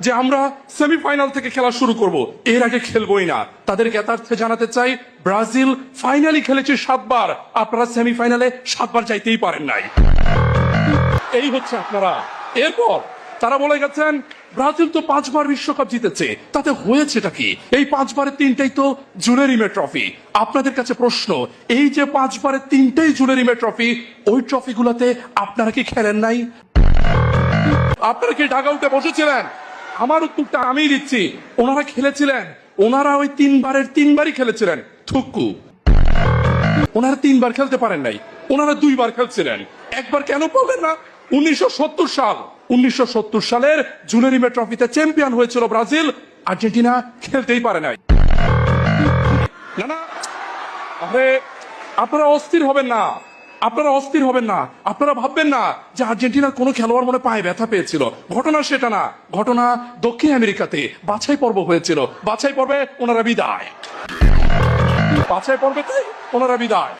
যে আমরা সেমিফাইনাল থেকে খেলা শুরু করব, এর আগে খেলবোই না। তাদের জ্ঞাতার্থে জানাতে চাই, ব্রাজিল ফাইনালি খেলেছে 7 বার, আপনারা সেমিফাইনালে 7 বার যাইতেই পারেন নাই। এই হচ্ছে আপনারা। এরপর তারা বলে গেছেন ব্রাজিল তো 5 বার বিশ্বকাপ জিতেছে, তাতে হয়েছেটা কি? এই 5 বারের 3টাই তো জুলেরিমে ট্রফি। আপনাদের কাছে প্রশ্ন, এই যে 5 বারের 3টাই জুলেরিমে ট্রফি, ওই ট্রফিগুলোতে আপনারা কি খেলেন নাই? আপনারা কি ডাগআউটে বসেছিলেন? আমার উত্তরটা আমিই দিচ্ছি, ওনারা খেলেছিলেন। ওনারা ওই 3 বারের 3 বারই খেলেছিলেন। থুক্কু, ওনারা 3 বার খেলতে পারেন নাই, ওনারা 2 বার খেলছিলেন। একবার কেন বলবেন না? 1970 সালের জুলেরিমে ট্রফিতে চ্যাম্পিয়ন হয়েছিল ব্রাজিল, আর্জেন্টিনা খেলতেই পারে নাই। না না, আরে আপনারা অস্থির হবেন না, আপনারা অস্থির হবেন না। আপনারা ভাববেন না যে আর্জেন্টিনার কোনো খেলোয়াড় মনে পায়ে ব্যথা পেয়েছিল। ঘটনা সেটা না। ঘটনা দক্ষিণ আমেরিকাতে বাছাই পর্ব হয়েছিল। বাছাই পর্বে ওনারা বিদায়। বাছাই পর্বেতে ওনারা বিদায়।